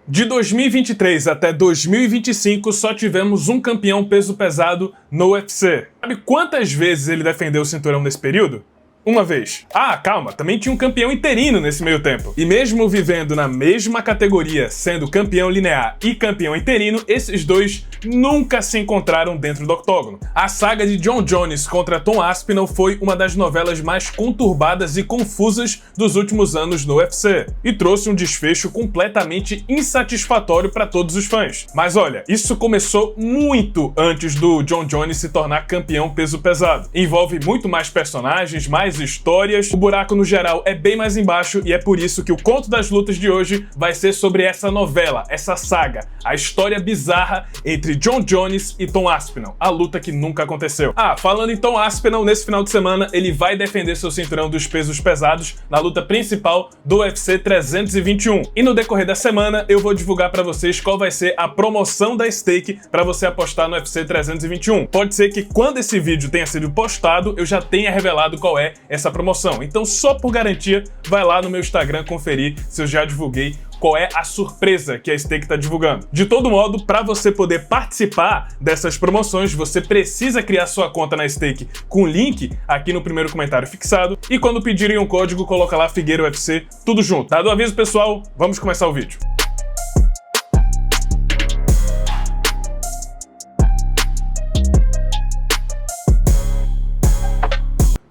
De 2023 até 2025, só tivemos um campeão peso pesado no UFC. Sabe quantas vezes ele defendeu o cinturão nesse período? Uma vez. Ah, calma, também tinha um campeão interino nesse meio tempo. E mesmo vivendo na mesma categoria, sendo campeão linear e campeão interino, esses dois nunca se encontraram dentro do octógono. A saga de Jon Jones contra Tom Aspinall foi uma das novelas mais conturbadas e confusas dos últimos anos no UFC, e trouxe um desfecho completamente insatisfatório para todos os fãs. Mas olha, isso começou muito antes do Jon Jones se tornar campeão peso pesado. Envolve muito mais personagens, mais histórias, o buraco no geral é bem mais embaixo, e é por isso que o conto das lutas de hoje vai ser sobre essa novela, essa saga, a história bizarra entre Jon Jones e Tom Aspinall, a luta que nunca aconteceu. Ah, falando em Tom Aspinall, nesse final de semana ele vai defender seu cinturão dos pesos pesados na luta principal do UFC 321. E no decorrer da semana eu vou divulgar pra vocês qual vai ser a promoção da stake pra você apostar no UFC 321. Pode ser que quando esse vídeo tenha sido postado, eu já tenha revelado qual é essa promoção. Então, só por garantia, vai lá no meu Instagram conferir se eu já divulguei qual é a surpresa que a stake tá divulgando. De todo modo, para você poder participar dessas promoções, você precisa criar sua conta na stake com o link aqui no primeiro comentário fixado, e quando pedirem um código, coloca lá Figueira UFC, tudo junto. Dado o aviso, pessoal, vamos começar o vídeo.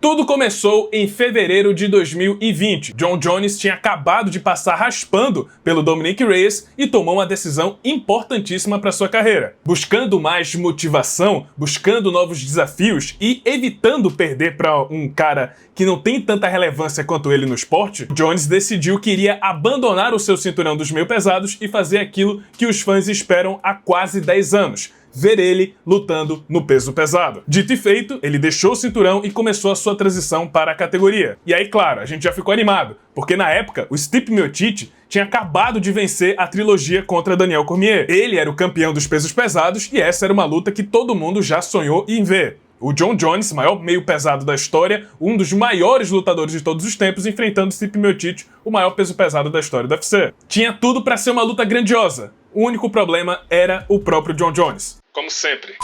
Tudo começou em fevereiro de 2020. Jon Jones tinha acabado de passar raspando pelo Dominick Reyes e tomou uma decisão importantíssima para sua carreira. Buscando mais motivação, buscando novos desafios e evitando perder para um cara que não tem tanta relevância quanto ele no esporte, Jones decidiu que iria abandonar o seu cinturão dos meio pesados e fazer aquilo que os fãs esperam há quase 10 anos. Ver ele lutando no peso pesado. Dito e feito, ele deixou o cinturão e começou a sua transição para a categoria. E aí, claro, a gente já ficou animado, porque na época, o Stipe Miocic tinha acabado de vencer a trilogia contra Daniel Cormier. Ele era o campeão dos pesos pesados e essa era uma luta que todo mundo já sonhou em ver. O Jon Jones, maior meio pesado da história, um dos maiores lutadores de todos os tempos, enfrentando Stipe Miocic, o maior peso pesado da história do UFC. Tinha tudo para ser uma luta grandiosa. O único problema era o próprio Jon Jones. Como sempre.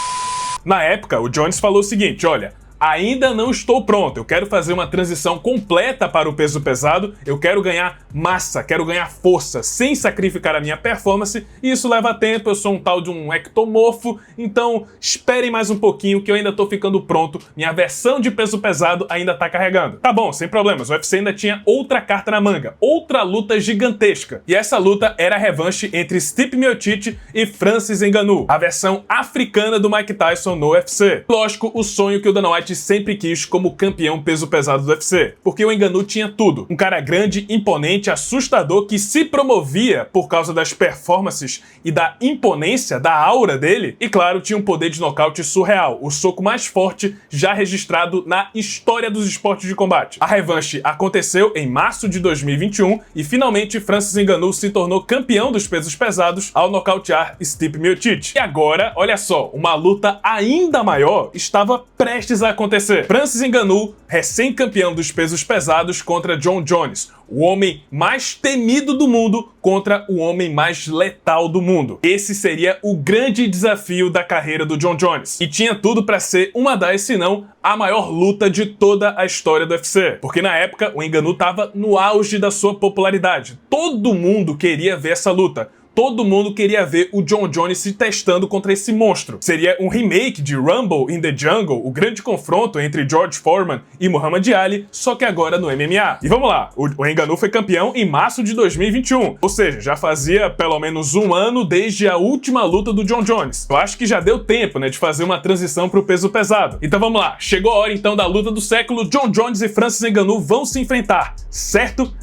Na época, o Jones falou o seguinte, olha, ainda não estou pronto, eu quero fazer uma transição completa para o peso pesado, eu quero ganhar massa, quero ganhar força, sem sacrificar a minha performance, e isso leva tempo, eu sou um tal de um ectomorfo, então esperem mais um pouquinho que eu ainda tô ficando pronto, minha versão de peso pesado ainda tá carregando. Tá bom, sem problemas, o UFC ainda tinha outra carta na manga, outra luta gigantesca, e essa luta era a revanche entre Stipe Miocic e Francis Ngannou, a versão africana do Mike Tyson no UFC. Lógico, o sonho que o Dana White sempre quis como campeão peso pesado do UFC, porque o Ngannou tinha tudo. Um cara grande, imponente, assustador, que se promovia por causa das performances e da imponência, da aura dele, e claro, tinha um poder de nocaute surreal, o soco mais forte já registrado na história dos esportes de combate. A revanche aconteceu em março de 2021 e finalmente Francis Ngannou se tornou campeão dos pesos pesados ao nocautear Stipe Miocic. E agora, olha só, uma luta ainda maior estava prestes a acontecer. Francis Ngannou, recém-campeão dos pesos pesados, contra Jon Jones, o homem mais temido do mundo contra o homem mais letal do mundo. Esse seria o grande desafio da carreira do Jon Jones. E tinha tudo para ser uma das, se não a maior luta de toda a história do UFC. Porque na época o Ngannou estava no auge da sua popularidade. Todo mundo queria ver essa luta. Todo mundo queria ver o Jon Jones se testando contra esse monstro. Seria um remake de Rumble in the Jungle, o grande confronto entre George Foreman e Muhammad Ali, só que agora no MMA. E vamos lá, o Ngannou foi campeão em março de 2021, ou seja, já fazia pelo menos um ano desde a última luta do Jon Jones. Eu acho que já deu tempo, né, de fazer uma transição pro peso pesado. Então vamos lá, chegou a hora então da luta do século, Jon Jones e Francis Ngannou vão se enfrentar, certo?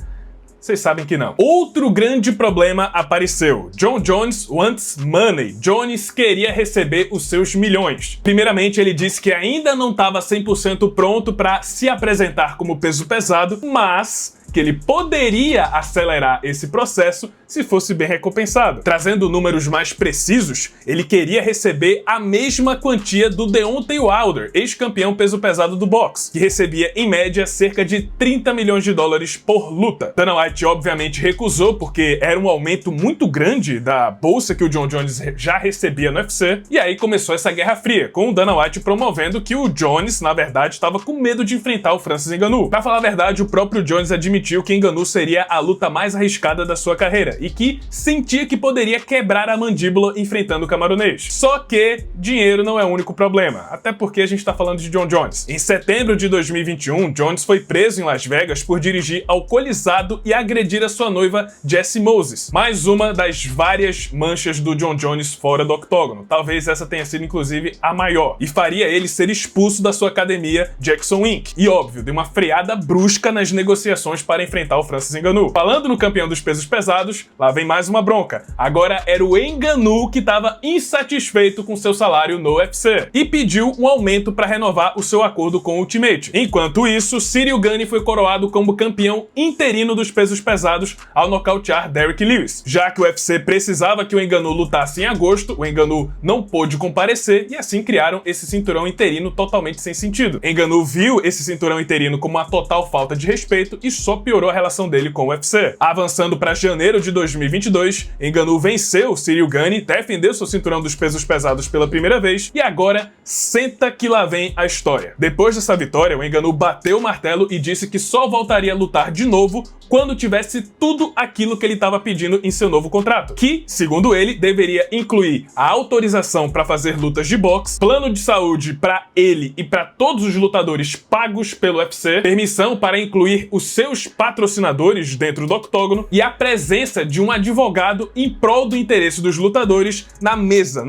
Vocês sabem que não. Outro grande problema apareceu. Jon Jones wants money. Jones queria receber os seus milhões. Primeiramente, ele disse que ainda não estava 100% pronto para se apresentar como peso pesado, mas porque ele poderia acelerar esse processo se fosse bem recompensado. Trazendo números mais precisos, ele queria receber a mesma quantia do Deontay Wilder, ex-campeão peso pesado do boxe, que recebia em média cerca de 30 milhões de dólares por luta. Dana White obviamente recusou porque era um aumento muito grande da bolsa que o Jon Jones já recebia no UFC, e aí começou essa guerra fria, com o Dana White promovendo que o Jones, na verdade, estava com medo de enfrentar o Francis Ngannou. Pra falar a verdade, o próprio Jones admitiu que Ngannou seria a luta mais arriscada da sua carreira e que sentia que poderia quebrar a mandíbula enfrentando o camaronês. Só que dinheiro não é o único problema, até porque a gente tá falando de Jon Jones. Em setembro de 2021, Jones foi preso em Las Vegas por dirigir alcoolizado e agredir a sua noiva Jessie Moses. Mais uma das várias manchas do Jon Jones fora do octógono. Talvez essa tenha sido inclusive a maior, e faria ele ser expulso da sua academia Jackson Inc. E óbvio, deu uma freada brusca nas negociações para enfrentar o Francis Ngannou. Falando no campeão dos pesos pesados, lá vem mais uma bronca. Agora era o Ngannou que estava insatisfeito com seu salário no UFC e pediu um aumento para renovar o seu acordo com o Ultimate. Enquanto isso, Ciryl Gane foi coroado como campeão interino dos pesos pesados ao nocautear Derrick Lewis. Já que o UFC precisava que o Ngannou lutasse em agosto, o Ngannou não pôde comparecer e assim criaram esse cinturão interino totalmente sem sentido. Ngannou viu esse cinturão interino como uma total falta de respeito e só piorou a relação dele com o UFC. Avançando para janeiro de 2022, Ngannou venceu Ciryl Gane, defendeu seu cinturão dos pesos pesados pela primeira vez e agora senta que lá vem a história. Depois dessa vitória, o Ngannou bateu o martelo e disse que só voltaria a lutar de novo quando tivesse tudo aquilo que ele estava pedindo em seu novo contrato, que, segundo ele, deveria incluir a autorização para fazer lutas de boxe, plano de saúde para ele e para todos os lutadores pagos pelo UFC, permissão para incluir os seus patrocinadores dentro do octógono e a presença de um advogado em prol do interesse dos lutadores na mesa,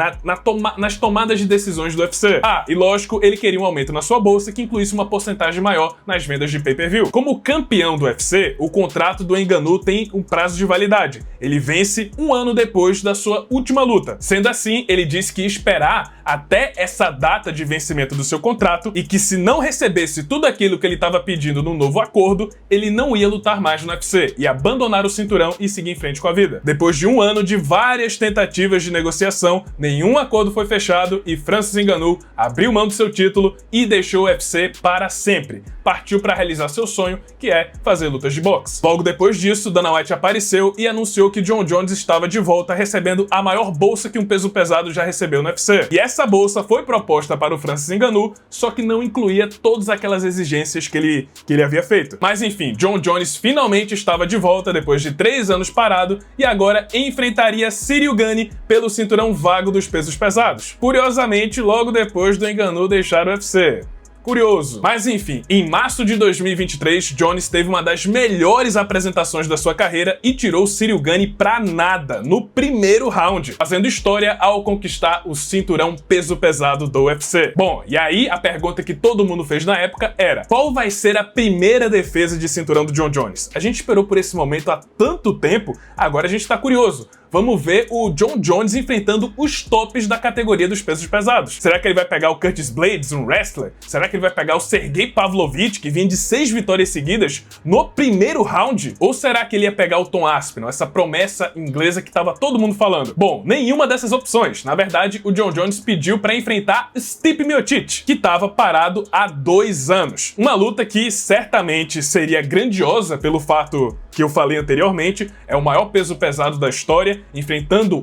nas tomadas de decisões do UFC. Ah, e lógico, ele queria um aumento na sua bolsa que incluísse uma porcentagem maior nas vendas de pay-per-view. Como campeão do UFC, o contrato do Ngannou tem um prazo de validade. Ele vence um ano depois da sua última luta. Sendo assim, ele disse que ia esperar até essa data de vencimento do seu contrato e que se não recebesse tudo aquilo que ele estava pedindo no novo acordo, ele não ia lutar mais no UFC, ia abandonar o cinturão e seguir em frente com a vida. Depois de um ano de várias tentativas de negociação, nenhum acordo foi fechado e Francis Ngannou abriu mão do seu título e deixou o UFC para sempre. Partiu para realizar seu sonho, que é fazer lutas de boxe. Logo depois disso, Dana White apareceu e anunciou que Jon Jones estava de volta recebendo a maior bolsa que um peso pesado já recebeu no UFC. E essa bolsa foi proposta para o Francis Ngannou, só que não incluía todas aquelas exigências que ele havia feito. Mas enfim, Jon Jones finalmente estava de volta depois de 3 anos parado e agora enfrentaria Ciryl Gane pelo cinturão vago dos pesos pesados. Curiosamente, logo depois do Ngannou deixar o UFC. Curioso. Mas enfim, em março de 2023, Jones teve uma das melhores apresentações da sua carreira e tirou Ciryl Gane pra nada, no primeiro round, fazendo história ao conquistar o cinturão peso pesado do UFC. Bom, e aí a pergunta que todo mundo fez na época era: qual vai ser a primeira defesa de cinturão do Jon Jones? A gente esperou por esse momento há tanto tempo, agora a gente tá curioso. Vamos ver o Jon Jones enfrentando os tops da categoria dos pesos pesados. Será que ele vai pegar o Curtis Blades, um wrestler? Será que ele vai pegar o Sergey Pavlovich, que vinha de 6 vitórias seguidas no primeiro round? Ou será que ele ia pegar o Tom Aspinall, essa promessa inglesa que tava todo mundo falando? Bom, nenhuma dessas opções. Na verdade, o Jon Jones pediu para enfrentar Stipe Miocic, que tava parado há 2 anos. Uma luta que certamente seria grandiosa pelo fato que eu falei anteriormente, é o maior peso pesado da história, enfrentando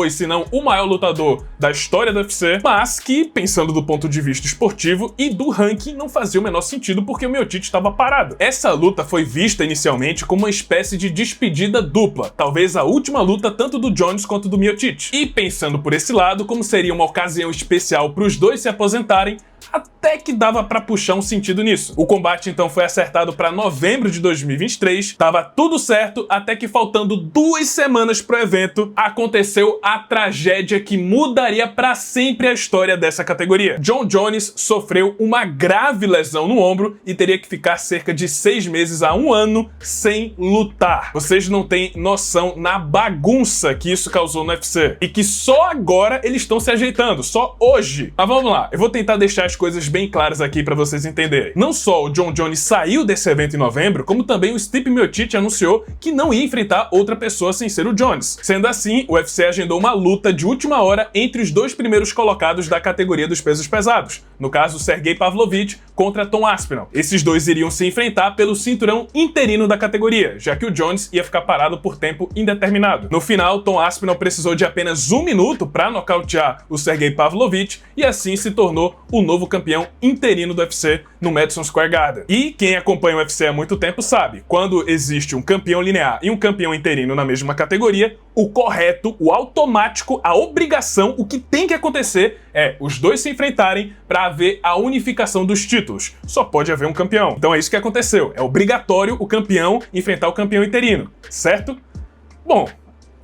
se não o maior lutador da história do UFC, mas que, pensando do ponto de vista esportivo e do ranking, não fazia o menor sentido porque o Miocic estava parado. Essa luta foi vista inicialmente como uma espécie de despedida dupla, talvez a última luta tanto do Jones quanto do Miocic. E pensando por esse lado, como seria uma ocasião especial para os dois se aposentarem, até que dava pra puxar um sentido nisso. O combate então foi acertado pra novembro de 2023, tava tudo certo, até que faltando 2 semanas pro evento, aconteceu a tragédia que mudaria pra sempre a história dessa categoria. Jon Jones sofreu uma grave lesão no ombro e teria que ficar cerca de 6 meses a 1 ano sem lutar. Vocês não têm noção na bagunça que isso causou no UFC. E que só agora eles estão se ajeitando, só hoje. Mas vamos lá, eu vou tentar deixar as coisas bem claras aqui para vocês entenderem. Não só o Jon Jones saiu desse evento em novembro, como também o Stipe Miocic anunciou que não ia enfrentar outra pessoa sem ser o Jones. Sendo assim, o UFC agendou uma luta de última hora entre os dois primeiros colocados da categoria dos pesos pesados, no caso Sergey Pavlovich contra Tom Aspinall. Esses dois iriam se enfrentar pelo cinturão interino da categoria, já que o Jones ia ficar parado por tempo indeterminado. No final, Tom Aspinall precisou de apenas 1 minuto para nocautear o Sergey Pavlovich e assim se tornou o novo campeão interino do UFC no Madison Square Garden. E quem acompanha o UFC há muito tempo sabe, quando existe um campeão linear e um campeão interino na mesma categoria, o correto, o automático, a obrigação, o que tem que acontecer é os dois se enfrentarem para haver a unificação dos títulos. Só pode haver um campeão. Então é isso que aconteceu. É obrigatório o campeão enfrentar o campeão interino, certo? Bom,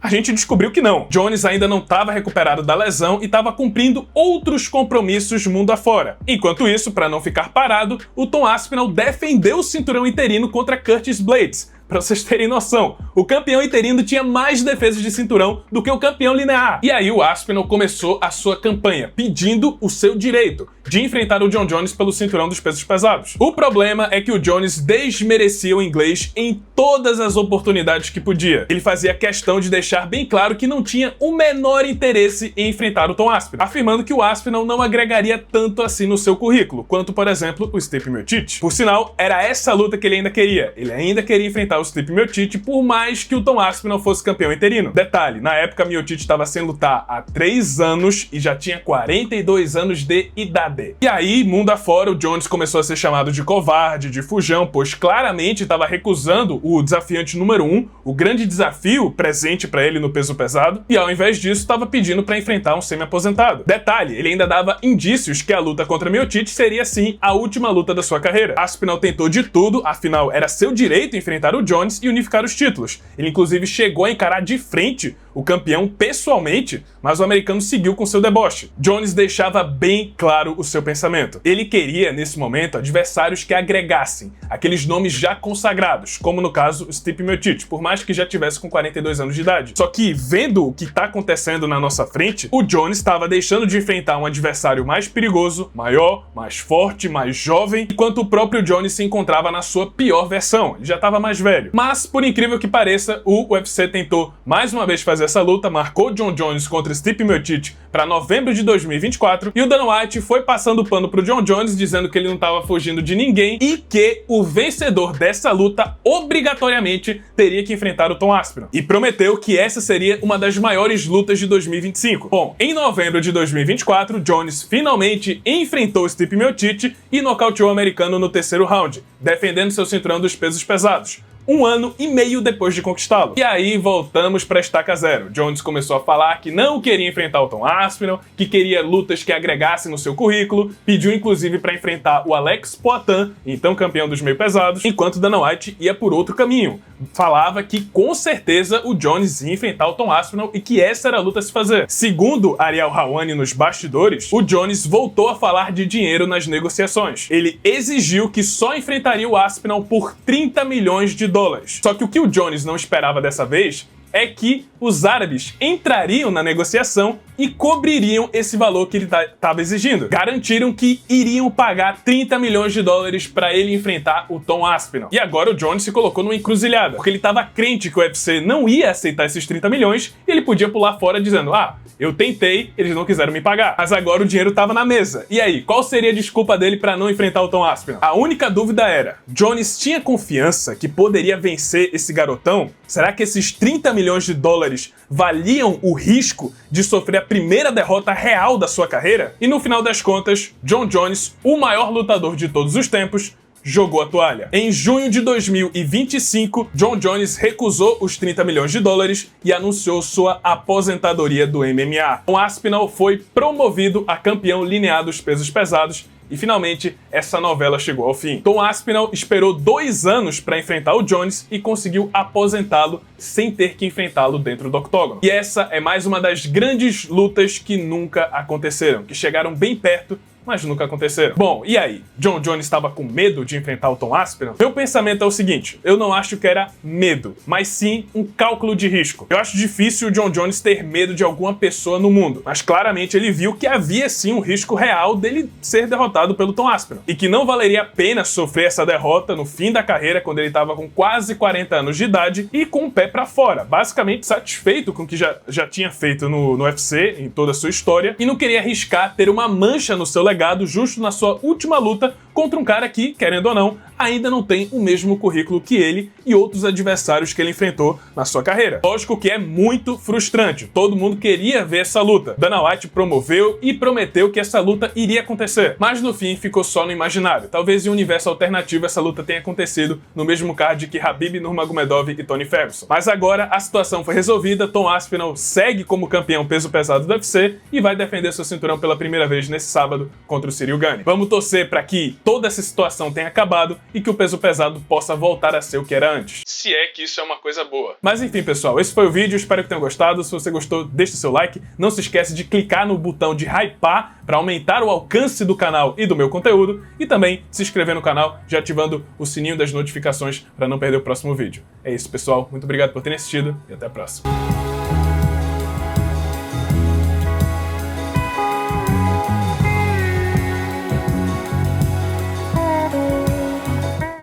a gente descobriu que não. Jones ainda não estava recuperado da lesão e estava cumprindo outros compromissos mundo afora. Enquanto isso, para não ficar parado, o Tom Aspinall defendeu o cinturão interino contra Curtis Blaydes. Pra vocês terem noção, o campeão interino tinha mais defesas de cinturão do que o campeão linear. E aí o Aspinall começou a sua campanha, pedindo o seu direito de enfrentar o Jon Jones pelo cinturão dos pesos pesados. O problema é que o Jones desmerecia o inglês em todas as oportunidades que podia. Ele fazia questão de deixar bem claro que não tinha o menor interesse em enfrentar o Tom Aspinall, afirmando que o Aspinall não agregaria tanto assim no seu currículo, quanto, por exemplo, o Stipe Miocic. Por sinal, era essa luta que ele ainda queria. Ele ainda queria enfrentar o Stipe Miocic, por mais que o Tom Aspinall fosse campeão interino. Detalhe, na época Miocic estava sem lutar há 3 anos e já tinha 42 anos de idade. E aí, mundo afora, o Jones começou a ser chamado de covarde, de fujão, pois claramente estava recusando o desafiante número 1, o grande desafio presente para ele no peso pesado, e ao invés disso estava pedindo para enfrentar um semi-aposentado. Detalhe, ele ainda dava indícios que a luta contra Miocic seria sim a última luta da sua carreira. Aspinall tentou de tudo, afinal era seu direito enfrentar o Jones e unificar os títulos. Ele inclusive chegou a encarar de frente o campeão pessoalmente, mas o americano seguiu com seu deboche. Jones deixava bem claro o seu pensamento. Ele queria, nesse momento, adversários que agregassem, aqueles nomes já consagrados, como no caso o Stipe Miocic, por mais que já tivesse com 42 anos de idade. Só que, vendo o que está acontecendo na nossa frente, o Jones estava deixando de enfrentar um adversário mais perigoso, maior, mais forte, mais jovem, enquanto o próprio Jones se encontrava na sua pior versão. Ele já estava mais velho. Mas, por incrível que pareça, o UFC tentou mais uma vez fazer essa luta, marcou Jon Jones contra Stipe Miocic para novembro de 2024 e o Dana White foi passando o pano pro Jon Jones, dizendo que ele não estava fugindo de ninguém e que o vencedor dessa luta obrigatoriamente teria que enfrentar o Tom Aspinall. E prometeu que essa seria uma das maiores lutas de 2025. Bom, em novembro de 2024, Jones finalmente enfrentou Stipe Miocic e nocauteou o americano no 3º round, defendendo seu cinturão dos pesos pesados. 1 ano e meio depois de conquistá-lo. E aí voltamos para estaca zero. Jones começou a falar que não queria enfrentar o Tom Aspinall, que queria lutas que agregassem no seu currículo, pediu inclusive para enfrentar o Alex Poatan, então campeão dos meio pesados, enquanto Dana White ia por outro caminho. Falava que com certeza o Jones ia enfrentar o Tom Aspinall e que essa era a luta a se fazer. Segundo Ariel Helwani nos bastidores, o Jones voltou a falar de dinheiro nas negociações. Ele exigiu que só enfrentaria o Aspinall por 30 milhões de dólares. Só que o o Jones não esperava dessa vez é que os árabes entrariam na negociação e cobririam esse valor que ele estava exigindo. Garantiram que iriam pagar 30 milhões de dólares para ele enfrentar o Tom Aspinall. E agora o Jones se colocou numa encruzilhada, porque ele estava crente que o UFC não ia aceitar esses 30 milhões e ele podia pular fora dizendo: ah, eu tentei, eles não quiseram me pagar. Mas agora o dinheiro estava na mesa. E aí, qual seria a desculpa dele para não enfrentar o Tom Aspinall? A única dúvida era: Jones tinha confiança que poderia vencer esse garotão? Será que esses 30 milhões de dólares valiam o risco de sofrer a primeira derrota real da sua carreira? E no final das contas, Jon Jones, o maior lutador de todos os tempos, jogou a toalha. Em junho de 2025, Jon Jones recusou os 30 milhões de dólares e anunciou sua aposentadoria do MMA. Tom Aspinall foi promovido a campeão linear dos pesos pesados e finalmente essa novela chegou ao fim. Tom Aspinall esperou 2 anos para enfrentar o Jones e conseguiu aposentá-lo sem ter que enfrentá-lo dentro do octógono. E essa é mais uma das grandes lutas que nunca aconteceram, que chegaram bem perto mas nunca aconteceram. Bom, e aí? Jon Jones estava com medo de enfrentar o Tom Aspinall? Meu pensamento é o seguinte, eu não acho que era medo, mas sim um cálculo de risco. Eu acho difícil o Jon Jones ter medo de alguma pessoa no mundo, mas claramente ele viu que havia sim um risco real dele ser derrotado pelo Tom Aspinall, e que não valeria a pena sofrer essa derrota no fim da carreira, quando ele estava com quase 40 anos de idade e com o pé pra fora, basicamente satisfeito com o que já tinha feito no UFC, em toda a sua história, e não queria arriscar ter uma mancha no seu legado justo na sua última luta contra um cara que, querendo ou não, ainda não tem o mesmo currículo que ele e outros adversários que ele enfrentou na sua carreira. Lógico que é muito frustrante, todo mundo queria ver essa luta. Dana White promoveu e prometeu que essa luta iria acontecer, mas no fim ficou só no imaginário. Talvez em um universo alternativo essa luta tenha acontecido no mesmo card que Khabib Nurmagomedov e Tony Ferguson. Mas agora a situação foi resolvida, Tom Aspinall segue como campeão peso pesado do UFC e vai defender seu cinturão pela primeira vez nesse sábado contra o Ciryl Gane. Vamos torcer para que toda essa situação tenha acabado e que o peso pesado possa voltar a ser o que era antes. Se é que isso é uma coisa boa. Mas enfim, pessoal, esse foi o vídeo, espero que tenham gostado. Se você gostou, deixa o seu like. Não se esquece de clicar no botão de hypar para aumentar o alcance do canal e do meu conteúdo. E também se inscrever no canal, já ativando o sininho das notificações para não perder o próximo vídeo. É isso, pessoal. Muito obrigado por terem assistido e até a próxima.